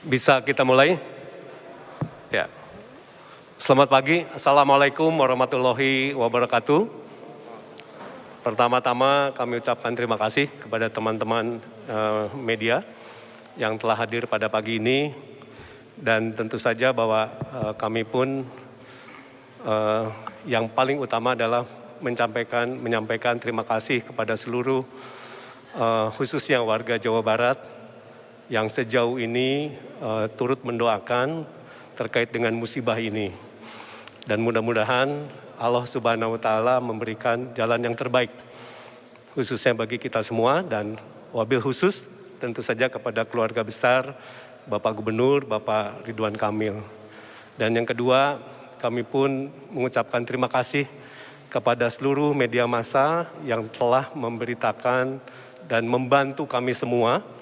Bisa kita mulai? Ya. Selamat pagi, Assalamualaikum warahmatullahi wabarakatuh. Pertama-tama kami ucapkan terima kasih kepada teman-teman media yang telah hadir pada pagi ini. Dan tentu saja bahwa kami pun yang paling utama adalah menyampaikan terima kasih kepada seluruh khususnya warga Jawa Barat yang sejauh ini turut mendoakan terkait dengan musibah ini. Dan mudah-mudahan Allah Subhanahu wa Ta'ala memberikan jalan yang terbaik, khususnya bagi kita semua, dan wabil khusus tentu saja kepada keluarga besar Bapak Gubernur, Bapak Ridwan Kamil. Dan yang kedua, kami pun mengucapkan terima kasih kepada seluruh media massa yang telah memberitakan dan membantu kami semua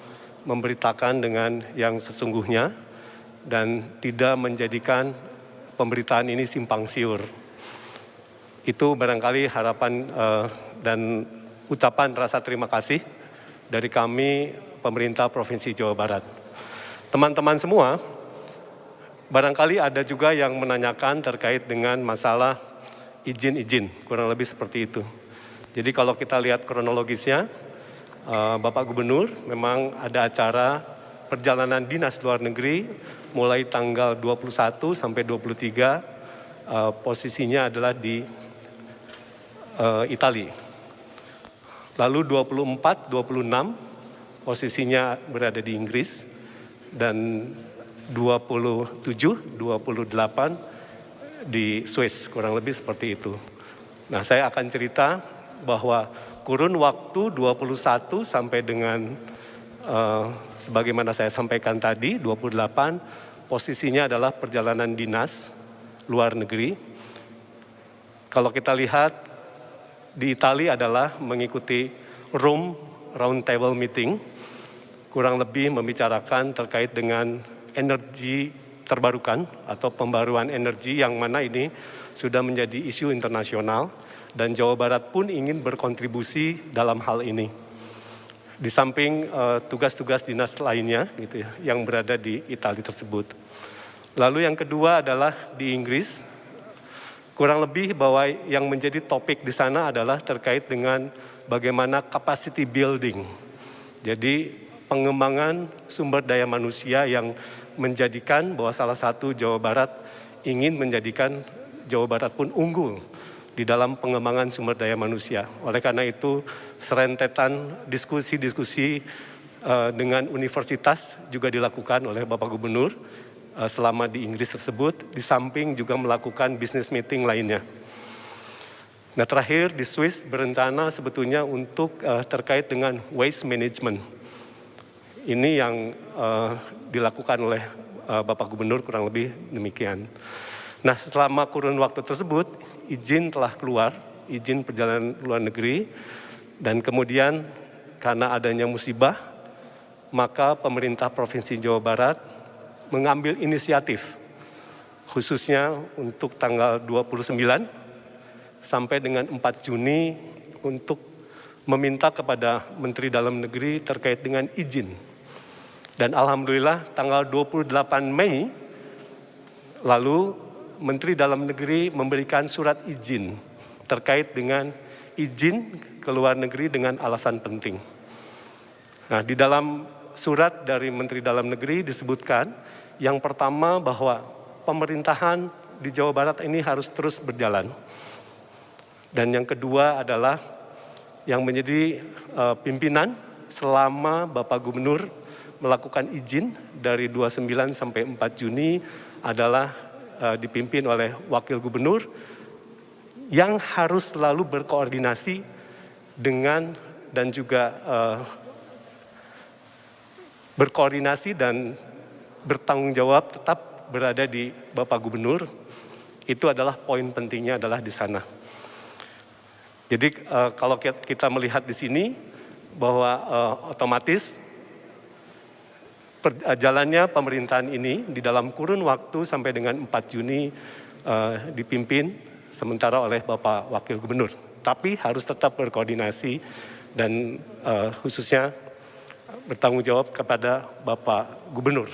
memberitakan dengan yang sesungguhnya dan tidak menjadikan pemberitaan ini simpang siur. Itu barangkali harapan dan ucapan rasa terima kasih dari kami pemerintah Provinsi Jawa Barat. Teman-teman semua, barangkali ada juga yang menanyakan terkait dengan masalah izin-izin, kurang lebih seperti itu. Jadi kalau kita lihat kronologisnya, Bapak Gubernur memang ada acara perjalanan dinas luar negeri mulai tanggal 21 sampai 23, posisinya adalah di Italia. Lalu 24, 26 posisinya berada di Inggris, dan 27, 28 di Swiss, kurang lebih seperti itu. Nah, saya akan cerita bahwa kurun waktu 21 sampai dengan sebagaimana saya sampaikan tadi, 28 posisinya adalah perjalanan dinas luar negeri. Kalau kita lihat di Italia adalah mengikuti Rome Round Table Meeting, kurang lebih membicarakan terkait dengan energi terbarukan atau pembaruan energi yang mana ini sudah menjadi isu internasional dan Jawa Barat pun ingin berkontribusi dalam hal ini. Di samping tugas-tugas dinas lainnya gitu ya, yang berada di Italia tersebut. Lalu yang kedua adalah di Inggris, kurang lebih bahwa yang menjadi topik di sana adalah terkait dengan bagaimana capacity building. Jadi pengembangan sumber daya manusia yang menjadikan bahwa salah satu Jawa Barat ingin menjadikan Jawa Barat pun unggul di dalam pengembangan sumber daya manusia. Oleh karena itu, serentetan diskusi-diskusi dengan universitas juga dilakukan oleh Bapak Gubernur selama di Inggris tersebut, di samping juga melakukan business meeting lainnya. Nah, terakhir di Swiss berencana sebetulnya untuk terkait dengan waste management. Ini yang dilakukan oleh Bapak Gubernur kurang lebih demikian. Nah, selama kurun waktu tersebut, izin telah keluar, izin perjalanan luar negeri, dan kemudian karena adanya musibah, maka pemerintah Provinsi Jawa Barat mengambil inisiatif, khususnya untuk tanggal 29 sampai dengan 4 Juni untuk meminta kepada Menteri Dalam Negeri terkait dengan izin. Dan alhamdulillah tanggal 28 Mei lalu Menteri Dalam Negeri memberikan surat izin terkait dengan izin ke luar negeri dengan alasan penting. Nah, di dalam surat dari Menteri Dalam Negeri disebutkan yang pertama bahwa pemerintahan di Jawa Barat ini harus terus berjalan. Dan yang kedua adalah yang menjadi pimpinan selama Bapak Gubernur melakukan izin dari 29 sampai 4 Juni adalah dipimpin oleh Wakil Gubernur yang harus selalu berkoordinasi dengan dan juga berkoordinasi dan bertanggung jawab tetap berada di Bapak Gubernur. Itu adalah poin pentingnya adalah di sana. Jadi kalau kita melihat di sini bahwa otomatis jalannya pemerintahan ini di dalam kurun waktu sampai dengan 4 Juni dipimpin sementara oleh Bapak Wakil Gubernur. Tapi harus tetap berkoordinasi dan khususnya bertanggung jawab kepada Bapak Gubernur.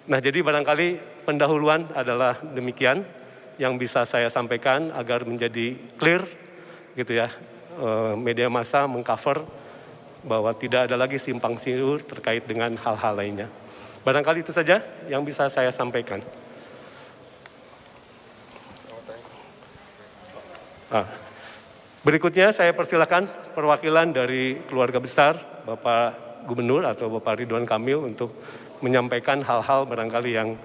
Nah, jadi barangkali pendahuluan adalah demikian yang bisa saya sampaikan agar menjadi clear gitu ya. Media massa mengcover bahwa tidak ada lagi simpang siur terkait dengan hal-hal lainnya. Barangkali itu saja yang bisa saya sampaikan. Berikutnya saya persilakan perwakilan dari keluarga besar Bapak Gubernur atau Bapak Ridwan Kamil untuk menyampaikan hal-hal barangkali yang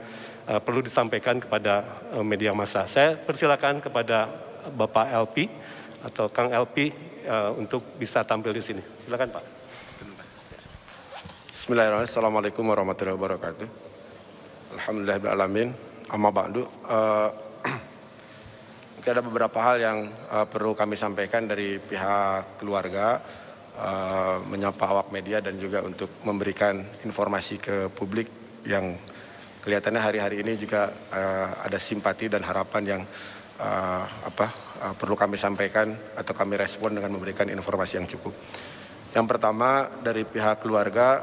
perlu disampaikan kepada media massa. Saya persilakan kepada Bapak LP atau Kang LP untuk bisa tampil di sini. Silakan Pak. Bismillahirrahmanirrahim. Assalamualaikum warahmatullahi wabarakatuh. Alhamdulillahirrahmanirrahim. Amma ba'du. Mungkin ada beberapa hal yang perlu kami sampaikan dari pihak keluarga, menyapa awak media dan juga untuk memberikan informasi ke publik yang kelihatannya hari-hari ini juga ada simpati dan harapan yang perlu kami sampaikan atau kami respon dengan memberikan informasi yang cukup. Yang pertama dari pihak keluarga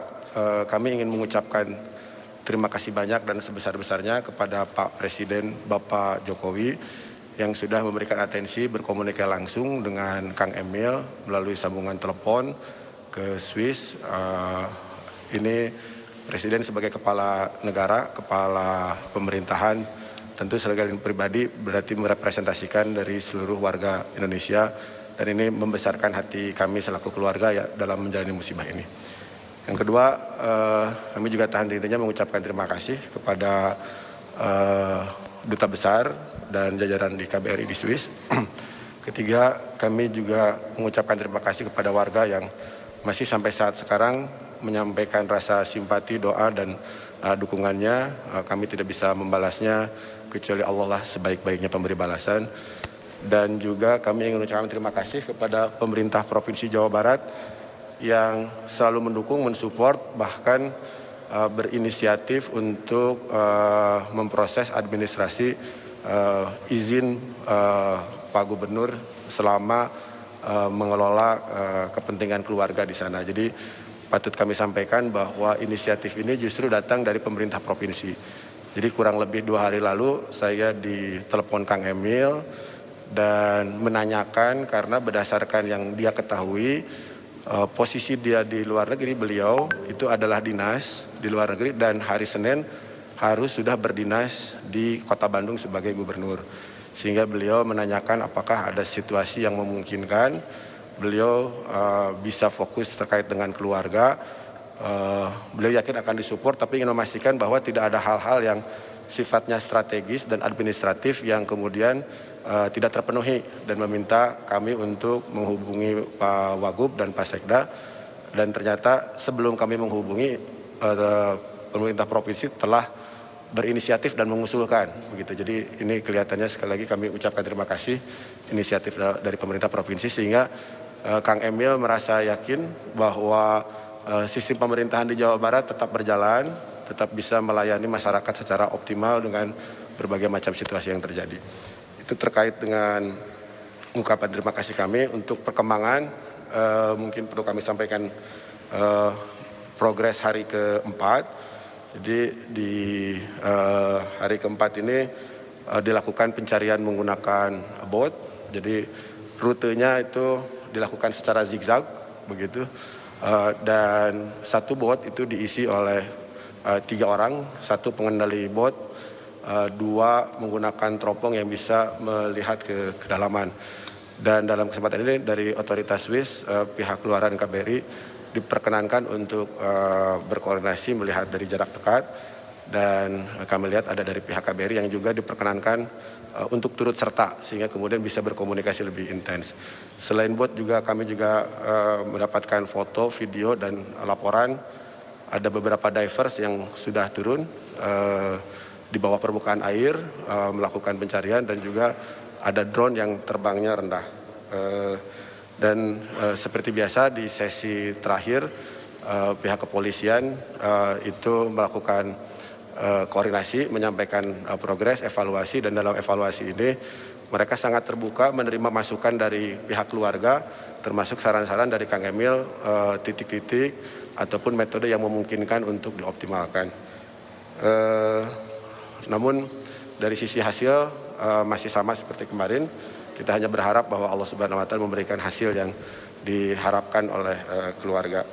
kami ingin mengucapkan terima kasih banyak dan sebesar-besarnya kepada Pak Presiden Bapak Jokowi yang sudah memberikan atensi berkomunikasi langsung dengan Kang Emil melalui sambungan telepon ke Swiss. Ini Presiden sebagai kepala negara, kepala pemerintahan, tentu sebagai pribadi berarti merepresentasikan dari seluruh warga Indonesia dan ini membesarkan hati kami selaku keluarga ya dalam menjalani musibah ini. Yang kedua, kami juga tahan dirinya mengucapkan terima kasih kepada Duta Besar dan jajaran di KBRI di Swiss. Ketiga, kami juga mengucapkan terima kasih kepada warga yang masih sampai saat sekarang menyampaikan rasa simpati, doa, dan dukungannya. Kami tidak bisa membalasnya kecuali Allah lah sebaik-baiknya pemberi balasan. Dan juga kami ingin mengucapkan terima kasih kepada pemerintah Provinsi Jawa Barat yang selalu mendukung, mensupport, bahkan berinisiatif untuk memproses administrasi izin Pak Gubernur selama mengelola kepentingan keluarga di sana. Jadi patut kami sampaikan bahwa inisiatif ini justru datang dari pemerintah provinsi. Jadi kurang lebih 2 hari lalu saya ditelepon Kang Emil dan menanyakan karena berdasarkan yang dia ketahui posisi dia di luar negeri, beliau itu adalah dinas di luar negeri dan hari Senin harus sudah berdinas di Kota Bandung sebagai gubernur. Sehingga beliau menanyakan apakah ada situasi yang memungkinkan beliau bisa fokus terkait dengan keluarga. Beliau yakin akan disupport tapi ingin memastikan bahwa tidak ada hal-hal yang sifatnya strategis dan administratif yang kemudian tidak terpenuhi dan meminta kami untuk menghubungi Pak Wagub dan Pak Sekda dan ternyata sebelum kami menghubungi pemerintah provinsi telah berinisiatif dan mengusulkan begitu. Jadi ini kelihatannya sekali lagi kami ucapkan terima kasih inisiatif dari pemerintah provinsi sehingga Kang Emil merasa yakin bahwa sistem pemerintahan di Jawa Barat tetap berjalan, tetap bisa melayani masyarakat secara optimal dengan berbagai macam situasi yang terjadi. Itu terkait dengan ungkapan terima kasih kami. Untuk perkembangan mungkin perlu kami sampaikan progres hari keempat. Jadi di hari keempat ini dilakukan pencarian menggunakan bot. Jadi rutenya itu dilakukan secara zigzag begitu. Dan satu bot itu diisi oleh 3 orang, 1 pengendali bot, 2 menggunakan teropong yang bisa melihat ke kedalaman. Dan dalam kesempatan ini dari otoritas Swiss, pihak keluarga KBRI diperkenankan untuk berkoordinasi melihat dari jarak dekat dan kami lihat ada dari pihak KBRI yang juga diperkenankan untuk turut serta sehingga kemudian bisa berkomunikasi lebih intens. Selain bot juga kami juga mendapatkan foto, video dan laporan ada beberapa divers yang sudah turun di bawah permukaan air melakukan pencarian dan juga ada drone yang terbangnya rendah. Dan seperti biasa di sesi terakhir pihak kepolisian itu melakukan koordinasi, menyampaikan progres, evaluasi dan dalam evaluasi ini mereka sangat terbuka menerima masukan dari pihak keluarga termasuk saran-saran dari Kang Emil titik-titik ataupun metode yang memungkinkan untuk dioptimalkan. Namun dari sisi hasil masih sama seperti kemarin. Kita hanya berharap bahwa Allah Subhanahu wa Ta'ala memberikan hasil yang diharapkan oleh keluarga.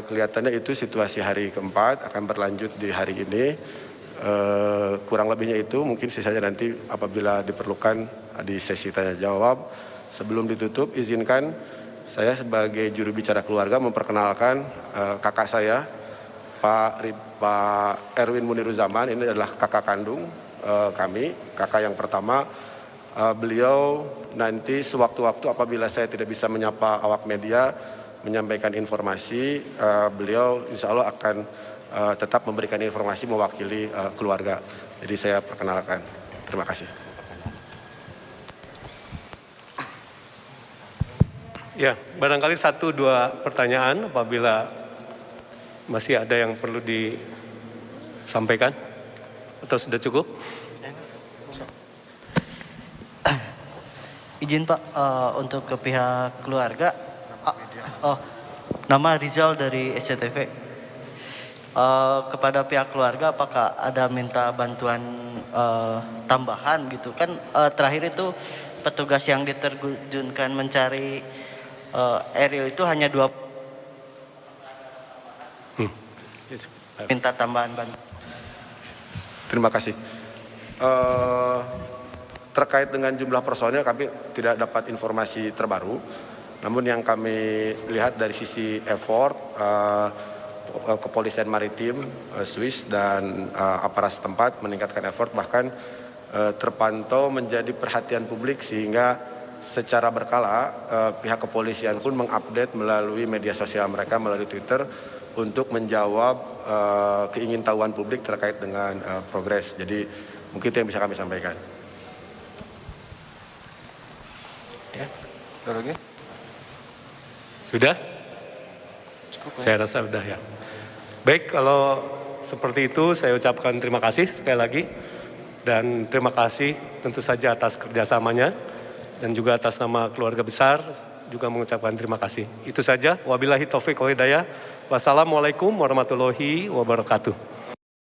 Kelihatannya itu situasi hari keempat akan berlanjut di hari ini. Kurang lebihnya itu, mungkin sisanya nanti apabila diperlukan di sesi tanya jawab. Sebelum ditutup, izinkan saya sebagai juru bicara keluarga memperkenalkan kakak saya, Pak Erwin Muniruzaman. Ini adalah kakak kandung kami, kakak yang pertama. Beliau nanti sewaktu-waktu apabila saya tidak bisa menyapa awak media, menyampaikan informasi, beliau insya Allah akan tetap memberikan informasi mewakili keluarga. Jadi saya perkenalkan. Terima kasih. Ya, barangkali 1-2 pertanyaan apabila masih ada yang perlu disampaikan atau sudah cukup? Izin Pak, untuk ke pihak keluarga, nama Rizal dari SCTV. Kepada pihak keluarga, apakah ada minta bantuan tambahan gitu? Kan terakhir itu petugas yang diterjunkan mencari Eril itu hanya 2. Minta tambahan bantuan. Terima kasih. Terkait dengan jumlah personil kami tidak dapat informasi terbaru. Namun yang kami lihat dari sisi effort, kepolisian maritim Swiss dan aparat setempat meningkatkan effort, bahkan terpantau menjadi perhatian publik sehingga secara berkala pihak kepolisian pun mengupdate melalui media sosial mereka, melalui Twitter, untuk menjawab keingintahuan publik terkait dengan progres. Jadi mungkin itu yang bisa kami sampaikan. Lagi? Sudah? Saya rasa sudah ya. Baik, kalau seperti itu saya ucapkan terima kasih sekali lagi. Dan terima kasih tentu saja atas kerjasamanya. Dan juga atas nama keluarga besar juga mengucapkan terima kasih. Itu saja. Wabillahi taufiq wal hidayah. Wassalamualaikum warahmatullahi wabarakatuh.